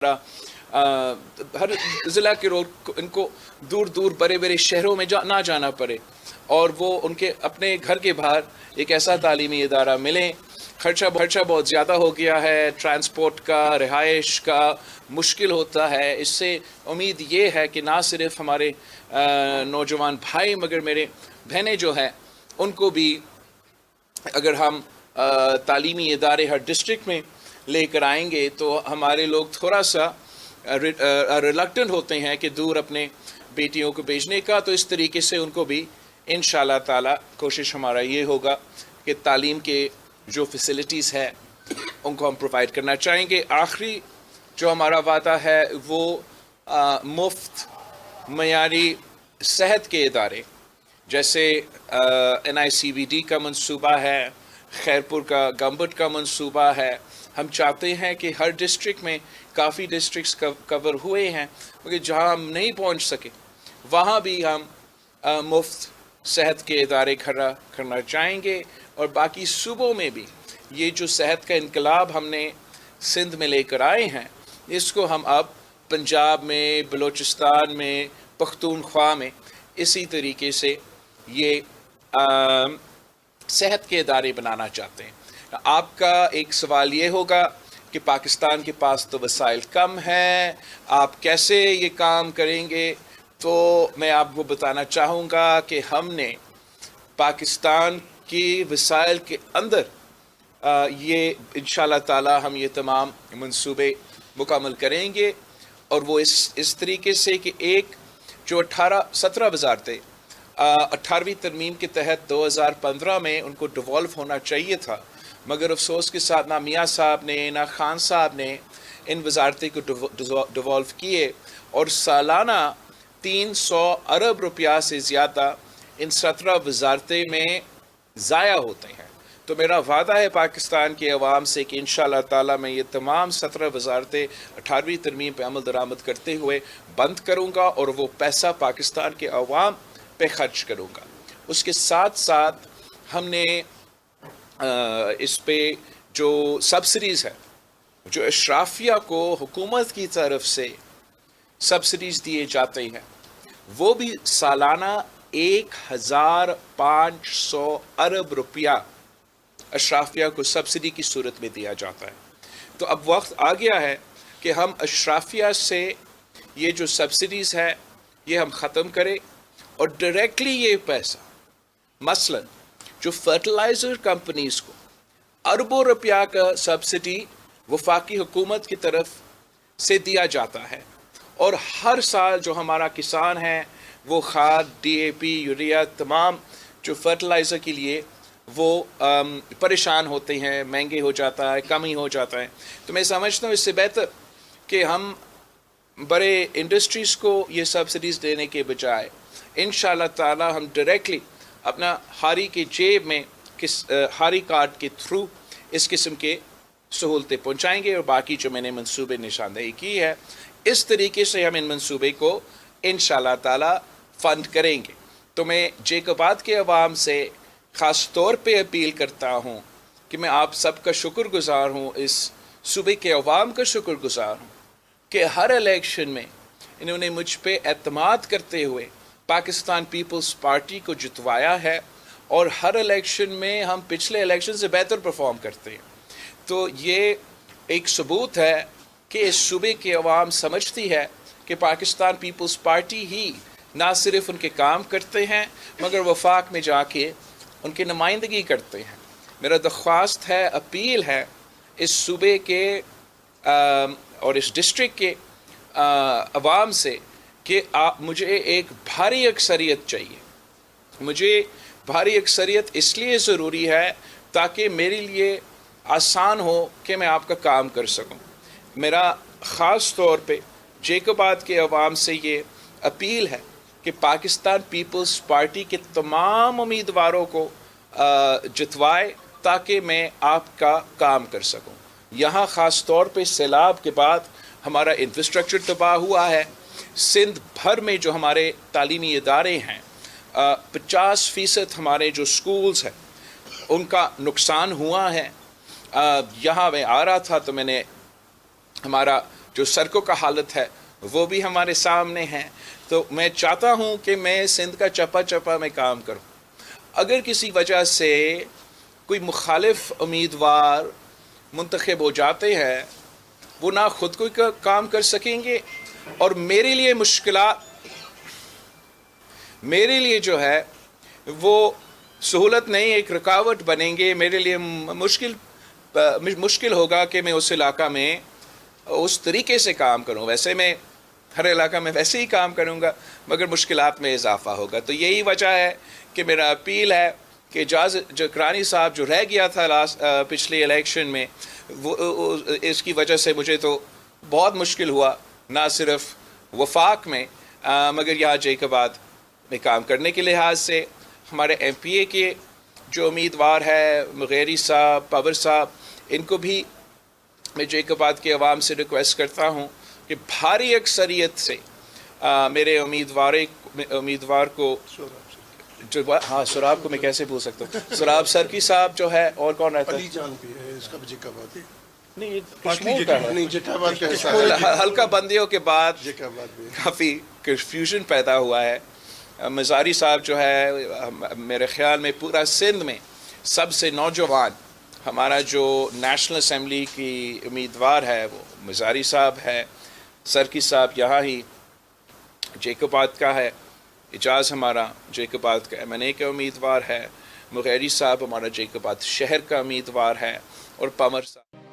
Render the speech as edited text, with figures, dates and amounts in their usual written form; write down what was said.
ہر ضلع کے لوگ ان کو دور دور بڑے بڑے شہروں میں نہ جانا پڑے اور وہ ان کے اپنے گھر کے باہر ایک ایسا تعلیمی ادارہ ملے. خرچہ بہت زیادہ ہو گیا ہے، ٹرانسپورٹ کا، رہائش کا مشکل ہوتا ہے. اس سے امید یہ ہے کہ نہ صرف ہمارے نوجوان بھائی مگر میرے بہنیں جو ہیں ان کو بھی اگر ہم تعلیمی ادارے ہر ڈسٹرکٹ میں لے کر آئیں گے تو ہمارے لوگ تھوڑا سا ریلکٹنٹ ہوتے ہیں کہ دور اپنے بیٹیوں کو بھیجنے کا. تو اس طریقے سے ان کو بھی انشاءاللہ تعالی کوشش ہمارا یہ ہوگا کہ تعلیم کے جو فیسلٹیز ہے ان کو ہم پرووائڈ کرنا چاہیں گے. آخری جو ہمارا وعدہ ہے وہ مفت معیاری صحت کے ادارے جیسے NICVD کا منصوبہ ہے، خیرپور کا گمبٹ کا منصوبہ ہے. ہم چاہتے ہیں کہ ہر ڈسٹرکٹ میں کافی ڈسٹرکٹس کور ہوئے ہیں مگر جہاں ہم نہیں پہنچ سکے وہاں بھی ہم مفت صحت کے ادارے کھڑا کرنا چاہیں گے. اور باقی صوبوں میں بھی یہ جو صحت کا انقلاب ہم نے سندھ میں لے کر آئے ہیں اس کو ہم اب پنجاب میں، بلوچستان میں، پختونخوا میں اسی طریقے سے یہ صحت کے ادارے بنانا چاہتے ہیں. آپ کا ایک سوال یہ ہوگا کہ پاکستان کے پاس تو وسائل کم ہیں، آپ کیسے یہ کام کریں گے؟ تو میں آپ کو بتانا چاہوں گا کہ ہم نے پاکستان کی وسائل کے اندر یہ انشاءاللہ تعالی ہم یہ تمام منصوبے مکمل کریں گے. اور وہ اس طریقے سے کہ ایک جو 17 وزارتیں 18ویں ترمیم کے تحت 2015 میں ان کو ڈیوالو ہونا چاہیے تھا مگر افسوس کے ساتھ نہ میاں صاحب نے نہ خان صاحب نے ان وزارتیں کو ڈیوالو کیے اور سالانہ 300 ارب روپیہ سے زیادہ ان 17 وزارتیں میں ضائع ہوتے ہیں. تو میرا وعدہ ہے پاکستان کے عوام سے کہ انشاءاللہ تعالی میں یہ تمام 17 وزارتیں 18ویں ترمیم پہ عمل درآمد کرتے ہوئے بند کروں گا اور وہ پیسہ پاکستان کے عوام پہ خرچ کروں گا. اس کے ساتھ ساتھ ہم نے اس پہ جو سبسڈیز ہے، جو اشرافیہ کو حکومت کی طرف سے سبسڈیز دیے جاتے ہیں وہ بھی سالانہ 1500 ارب روپیہ اشرافیہ کو سبسڈی کی صورت میں دیا جاتا ہے. تو اب وقت آ گیا ہے کہ ہم اشرافیہ سے یہ جو سبسڈیز ہے یہ ہم ختم کریں اور ڈائریکٹلی یہ پیسہ مثلا جو فرٹیلائزر کمپنیز کو اربوں روپیہ کا سبسڈی وفاقی حکومت کی طرف سے دیا جاتا ہے اور ہر سال جو ہمارا کسان ہے وہ کھاد، DAP، یوریا تمام جو فرٹیلائزر کے لیے وہ پریشان ہوتے ہیں، مہنگے ہو جاتا ہے، کمی ہو جاتا ہے. تو میں سمجھتا ہوں اس سے بہتر کہ ہم بڑے انڈسٹریز کو یہ سبسڈیز دینے کے بجائے انشاءاللہ تعالی ہم ڈائریکٹلی اپنا ہاری کے جیب میں ہاری کارڈ کے تھرو اس قسم کے سہولتیں پہنچائیں گے. اور باقی جو میں نے منصوبے نشاندہی کی ہے اس طریقے سے ہم ان منصوبے کو انشاءاللہ تعالی فنڈ کریں گے. تو میں جیکب آباد کے عوام سے خاص طور پہ اپیل کرتا ہوں کہ میں آپ سب کا شکر گزار ہوں، اس صوبے کے عوام کا شکر گزار ہوں کہ ہر الیکشن میں انہوں نے مجھ پہ اعتماد کرتے ہوئے پاکستان پیپلز پارٹی کو جتوایا ہے اور ہر الیکشن میں ہم پچھلے الیکشن سے بہتر پرفارم کرتے ہیں. تو یہ ایک ثبوت ہے کہ اس صوبے کے عوام سمجھتی ہے کہ پاکستان پیپلز پارٹی ہی نہ صرف ان کے کام کرتے ہیں مگر وفاق میں جا کے ان کی نمائندگی کرتے ہیں. میرا درخواست ہے، اپیل ہے اس صوبے کے اور اس ڈسٹرکٹ کے عوام سے کہ مجھے ایک بھاری اکثریت چاہیے. مجھے بھاری اکثریت اس لیے ضروری ہے تاکہ میرے لیے آسان ہو کہ میں آپ کا کام کر سکوں. میرا خاص طور پہ جیکب آباد کے عوام سے یہ اپیل ہے کہ پاکستان پیپلز پارٹی کے تمام امیدواروں کو جتوائے تاکہ میں آپ کا کام کر سکوں. یہاں خاص طور پہ سیلاب کے بعد ہمارا انفراسٹرکچر تباہ ہوا ہے. سندھ بھر میں جو ہمارے تعلیمی ادارے ہیں 50% ہمارے جو سکولز ہیں ان کا نقصان ہوا ہے. یہاں میں آ رہا تھا تو میں نے ہمارا جو سڑکوں کا حالت ہے وہ بھی ہمارے سامنے ہے. تو میں چاہتا ہوں کہ میں سندھ کا چپا چپا میں کام کروں. اگر کسی وجہ سے کوئی مخالف امیدوار منتخب ہو جاتے ہیں وہ نہ خود کوئی کام کر سکیں گے اور میرے لیے مشکلات، میرے لیے جو ہے وہ سہولت نہیں، ایک رکاوٹ بنیں گے. میرے لیے مشکل ہوگا کہ میں اس علاقہ میں اس طریقے سے کام کروں. ویسے میں ہر علاقہ میں ویسے ہی کام کروں گا مگر مشکلات میں اضافہ ہوگا. تو یہی وجہ ہے کہ میرا اپیل ہے کہ جو کرانی صاحب جو رہ گیا تھا پچھلے الیکشن میں، وہ اس کی وجہ سے مجھے تو بہت مشکل ہوا، نہ صرف وفاق میں مگر یہاں جیکوباد میں کام کرنے کے لحاظ سے. ہمارے ایم پی اے کے جو امیدوار ہے مغیری صاحب، پاور صاحب، ان کو بھی میں جیکوباد کے عوام سے ریکویسٹ کرتا ہوں کہ بھاری اکثریت سے میرے امیدوار کو جو سراب کو میں کیسے بھول سکتا ہوں، سراب سرکی صاحب جو ہے، اور کون رہتا ہے؟ ہلکا بندیوں کے بعد کافی کنفیوژن پیدا ہوا ہے. مزاری صاحب جو ہے میرے خیال میں پورا سندھ میں سب سے نوجوان ہمارا جو نیشنل اسمبلی کی امیدوار ہے وہ مزاری صاحب ہے. سرکی صاحب یہاں ہی جیکوباد کا ہے. اعجاز ہمارا جیکوباد کا ایم این اے کا امیدوار ہے. مغیری صاحب ہمارا جیکوباد شہر کا امیدوار ہے. اور پمر صاحب